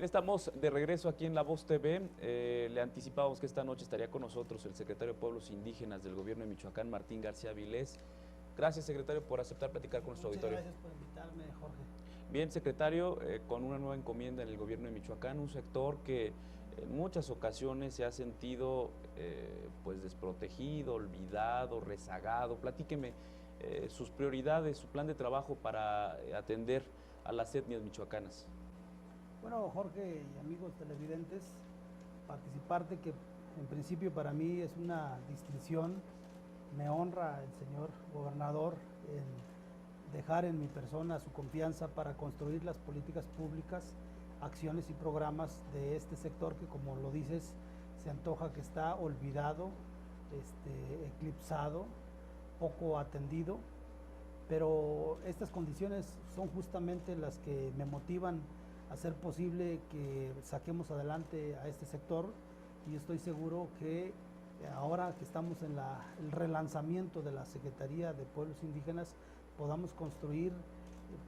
Bien, estamos de regreso aquí en La Voz TV. Le anticipábamos que esta noche estaría con nosotros el secretario de Pueblos Indígenas del Gobierno de Michoacán, Martín García Vilés. Gracias, secretario, por aceptar platicar con nuestro auditorio. Muchas gracias por invitarme, Jorge. Bien, secretario, con una nueva encomienda en el Gobierno de Michoacán, un sector que en muchas ocasiones se ha sentido pues desprotegido, olvidado, rezagado. Platíqueme sus prioridades, su plan de trabajo para atender a las etnias michoacanas. Bueno, Jorge y amigos televidentes, participarte que en principio para mí es una distinción, me honra el señor gobernador en dejar en mi persona su confianza para construir las políticas públicas, acciones y programas de este sector que, como lo dices, se antoja que está olvidado, eclipsado, poco atendido, pero estas condiciones son justamente las que me motivan hacer posible que saquemos adelante a este sector, y estoy seguro que ahora que estamos en el relanzamiento de la Secretaría de Pueblos Indígenas podamos construir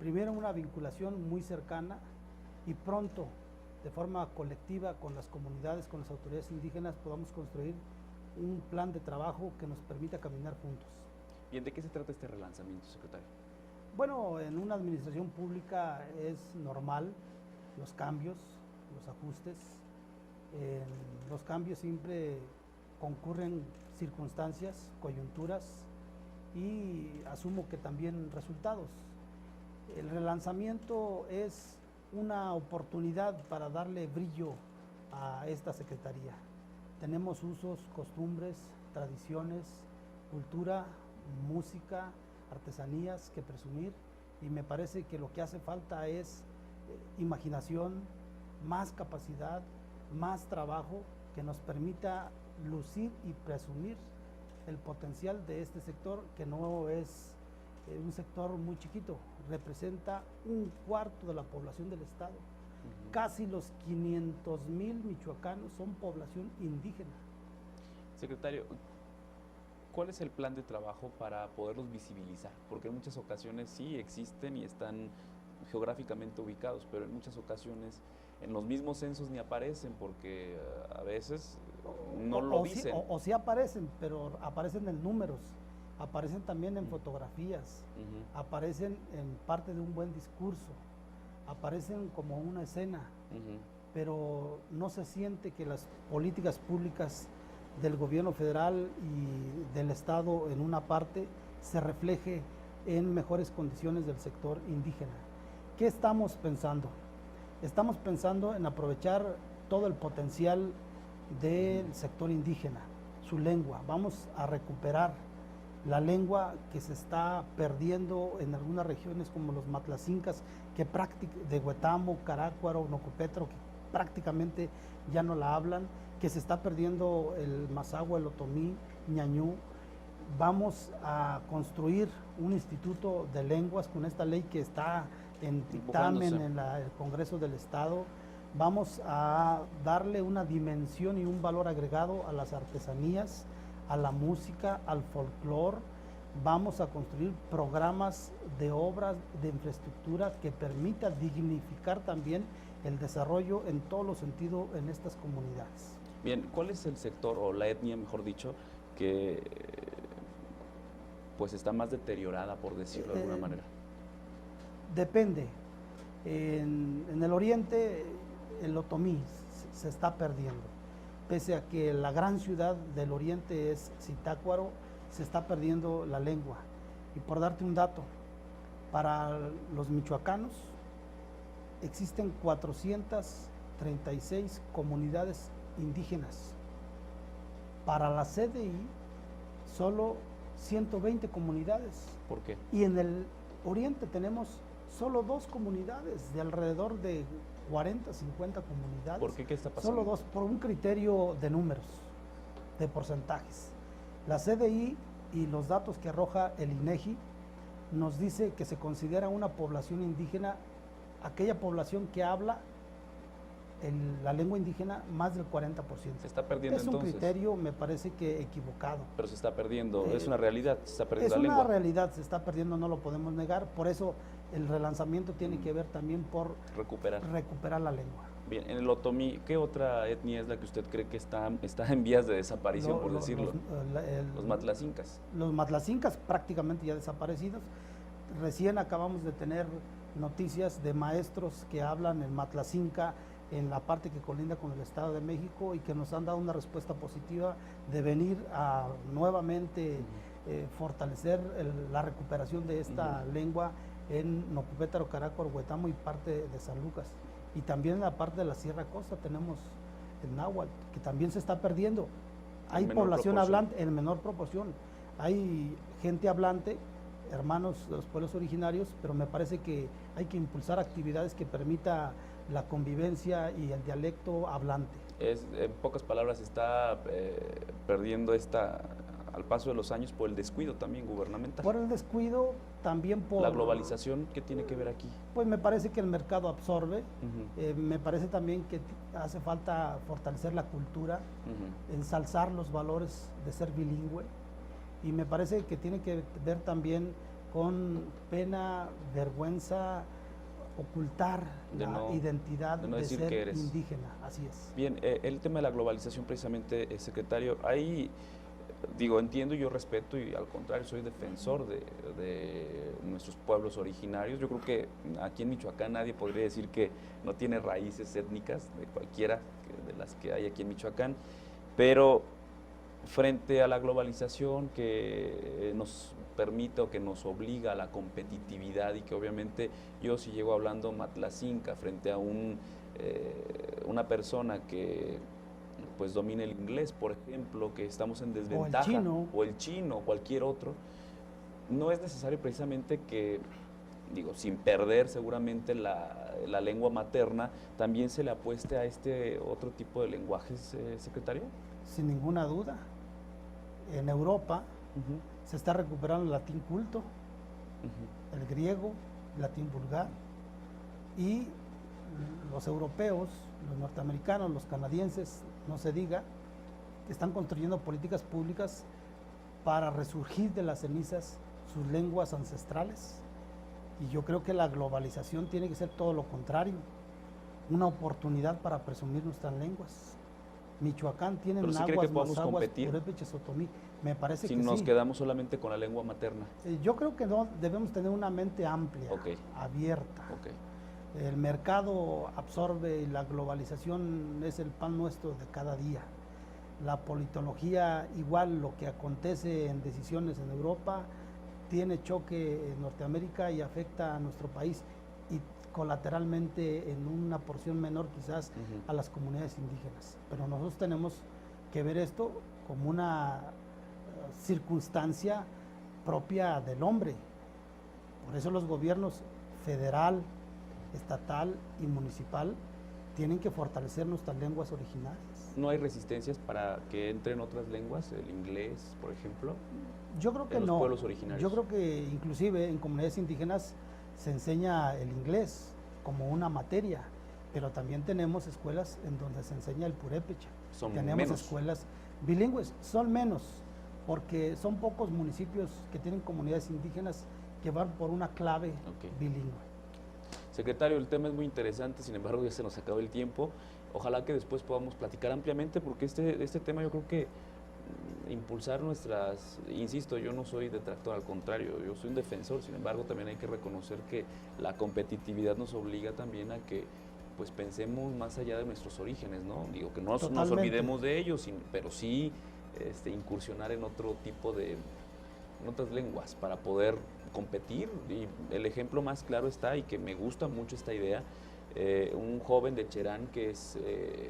primero una vinculación muy cercana y pronto de forma colectiva con las comunidades, con las autoridades indígenas, podamos construir un plan de trabajo que nos permita caminar juntos. Bien, ¿de qué se trata este relanzamiento, secretario? Bueno, en una administración pública es normal los cambios, los ajustes. Los cambios siempre concurren circunstancias, coyunturas y asumo que también resultados. El relanzamiento es una oportunidad para darle brillo a esta secretaría. Tenemos usos, costumbres, tradiciones, cultura, música, artesanías que presumir, y me parece que lo que hace falta es imaginación, más capacidad, más trabajo que nos permita lucir y presumir el potencial de este sector, que no es un sector muy chiquito, representa un cuarto de la población del estado. Casi los 500,000 michoacanos son población indígena. Secretario, ¿cuál es el plan de trabajo para poderlos visibilizar? Porque en muchas ocasiones sí existen y están geográficamente ubicados, pero en muchas ocasiones en los mismos censos ni aparecen porque a veces no lo dicen. O sí aparecen, pero aparecen en números, aparecen también en fotografías, aparecen en parte de un buen discurso, aparecen como una escena, pero no se siente que las políticas públicas del gobierno federal y del estado en una parte se refleje en mejores condiciones del sector indígena. ¿Qué estamos pensando? Estamos pensando en aprovechar todo el potencial del sector indígena, su lengua. Vamos a recuperar la lengua que se está perdiendo en algunas regiones como los matlacincas, de Huetamo, Carácuaro, Nocopetro, que prácticamente ya no la hablan, que se está perdiendo el mazahua, el otomí, ñañú. Vamos a construir un instituto de lenguas con esta ley que está en dictamen en el Congreso del Estado. Vamos a darle una dimensión y un valor agregado a las artesanías, a la música, al folclore. Vamos a construir programas de obras de infraestructura que permita dignificar también el desarrollo en todos los sentidos en estas comunidades. Bien, ¿cuál es el sector, o la etnia, mejor dicho, que pues está más deteriorada, por decirlo de alguna manera? Depende. En el oriente, el otomí se está perdiendo. Pese a que la gran ciudad del oriente es Zitácuaro, se está perdiendo la lengua. Y por darte un dato, para los michoacanos existen 436 comunidades indígenas. Para la CDI, solo 120 comunidades. ¿Por qué? Y en el oriente tenemos solo 2 comunidades, de alrededor de 40, 50 comunidades. ¿Por qué? ¿Qué está pasando? Solo 2, por un criterio de números, de porcentajes. La CDI y los datos que arroja el INEGI nos dice que se considera una población indígena aquella población que habla la lengua indígena más del 40%. Se está perdiendo entonces. Es un criterio, me parece que equivocado. Pero se está perdiendo, es una realidad, se está perdiendo la lengua. Es una realidad, se está perdiendo, no lo podemos negar, por eso el relanzamiento tiene que ver también por recuperar la lengua. Bien, en el otomí, ¿qué otra etnia es la que usted cree que está en vías de desaparición, por decirlo? Los matlacincas. Los matlacincas prácticamente ya desaparecidos. Recién acabamos de tener noticias de maestros que hablan en matlacinca en la parte que colinda con el Estado de México y que nos han dado una respuesta positiva de venir a nuevamente fortalecer la recuperación de esta lengua en Nocupétaro, Carácuaro, Huetamo y parte de San Lucas. Y también en la parte de la Sierra Costa tenemos el náhuatl, que también se está perdiendo. Hay población hablante en menor proporción. Hay gente hablante, hermanos de los pueblos originarios, pero me parece que hay que impulsar actividades que permita la convivencia y el dialecto hablante. En pocas palabras, está perdiendo al paso de los años por el descuido también gubernamental. Por el descuido, también por... ¿La globalización qué tiene que ver aquí? Pues me parece que el mercado absorbe, me parece también que hace falta fortalecer la cultura, ensalzar los valores de ser bilingüe, y me parece que tiene que ver también con pena, vergüenza, ocultar la identidad de ser indígena, así es. Bien, el tema de la globalización precisamente, secretario, ahí... Digo, entiendo, yo respeto y al contrario soy defensor de nuestros pueblos originarios. Yo creo que aquí en Michoacán nadie podría decir que no tiene raíces étnicas, de cualquiera de las que hay aquí en Michoacán, pero frente a la globalización que nos permite o que nos obliga a la competitividad y que obviamente yo si llego hablando matlacinca frente a una persona que pues domina el inglés, por ejemplo, que estamos en desventaja, o el chino, o cualquier otro, no es necesario precisamente que, digo, sin perder seguramente la lengua materna, también se le apueste a este otro tipo de lenguajes, secretario. Sin ninguna duda. En Europa se está recuperando el latín culto, el griego, el latín vulgar, y los europeos, los norteamericanos, los canadienses, no se diga, que están construyendo políticas públicas para resurgir de las cenizas sus lenguas ancestrales. Y yo creo que la globalización tiene que ser todo lo contrario, una oportunidad para presumir nuestras lenguas. Michoacán tiene náhuatl, mazahuas, purépechas, otomí. Me parece que sí. Si nos quedamos solamente con la lengua materna. Yo creo que no, debemos tener una mente amplia, abierta. El mercado absorbe y la globalización es el pan nuestro de cada día. La politología, igual lo que acontece en decisiones en Europa, tiene choque en Norteamérica y afecta a nuestro país y colateralmente en una porción menor quizás a las comunidades indígenas. Pero nosotros tenemos que ver esto como una circunstancia propia del hombre. Por eso los gobiernos federal, estatal y municipal tienen que fortalecer nuestras lenguas originales. ¿No hay resistencias para que entren otras lenguas, el inglés, por ejemplo? Yo creo que en los pueblos originarios. Yo creo que inclusive en comunidades indígenas se enseña el inglés como una materia, pero también tenemos escuelas en donde se enseña el purépecha. Tenemos escuelas bilingües, son menos, porque son pocos municipios que tienen comunidades indígenas que van por una clave bilingüe. Secretario, el tema es muy interesante, sin embargo ya se nos acabó el tiempo. Ojalá que después podamos platicar ampliamente porque este tema yo creo que impulsar nuestras, insisto, yo no soy detractor, al contrario, yo soy un defensor, sin embargo también hay que reconocer que la competitividad nos obliga también a que pues pensemos más allá de nuestros orígenes, ¿no? Digo, que no nos olvidemos de ellos, pero sí incursionar en otro tipo en otras lenguas para poder competir. Y el ejemplo más claro está, y que me gusta mucho esta idea, un joven de Cherán que es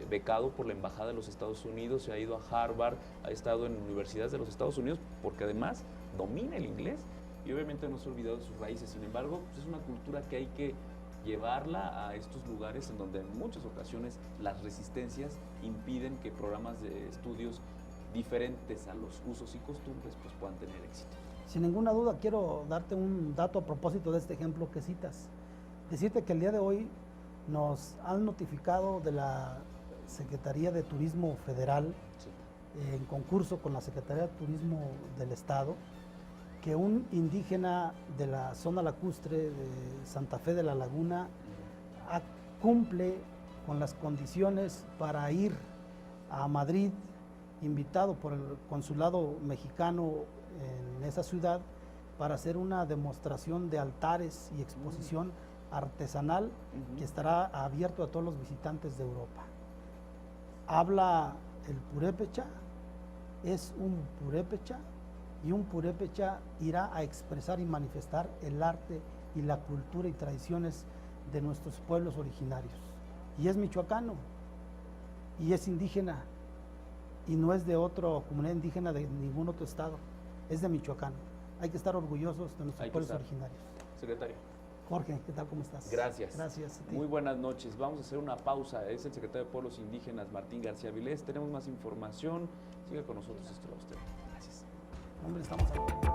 becado por la Embajada de los Estados Unidos, se ha ido a Harvard, ha estado en universidades de los Estados Unidos, porque además domina el inglés y obviamente no se ha olvidado de sus raíces. Sin embargo, pues es una cultura que hay que llevarla a estos lugares en donde en muchas ocasiones las resistencias impiden que programas de estudios diferentes a los usos y costumbres pues puedan tener éxito. Sin ninguna duda, quiero darte un dato a propósito de este ejemplo que citas. Decirte que el día de hoy nos han notificado de la Secretaría de Turismo Federal, en concurso con la Secretaría de Turismo del Estado, que un indígena de la zona lacustre de Santa Fe de la Laguna cumple con las condiciones para ir a Madrid, invitado por el consulado mexicano en esa ciudad, para hacer una demostración de altares y exposición artesanal que estará abierto a todos los visitantes de Europa. Habla el purépecha, es un purépecha, y un purépecha irá a expresar y manifestar el arte y la cultura y tradiciones de nuestros pueblos originarios. Y es michoacano, y es indígena, y no es de otra comunidad indígena de ningún otro estado, es de Michoacán. Hay que estar orgullosos de nuestros pueblos originarios. Secretario. Jorge, ¿qué tal? ¿Cómo estás? Gracias. Gracias a ti. Muy buenas noches. Vamos a hacer una pausa. Es el secretario de Pueblos Indígenas, Martín García Vilés. Tenemos más información. Siga con nosotros, esto lo usted. Gracias. Hombre, estamos aquí.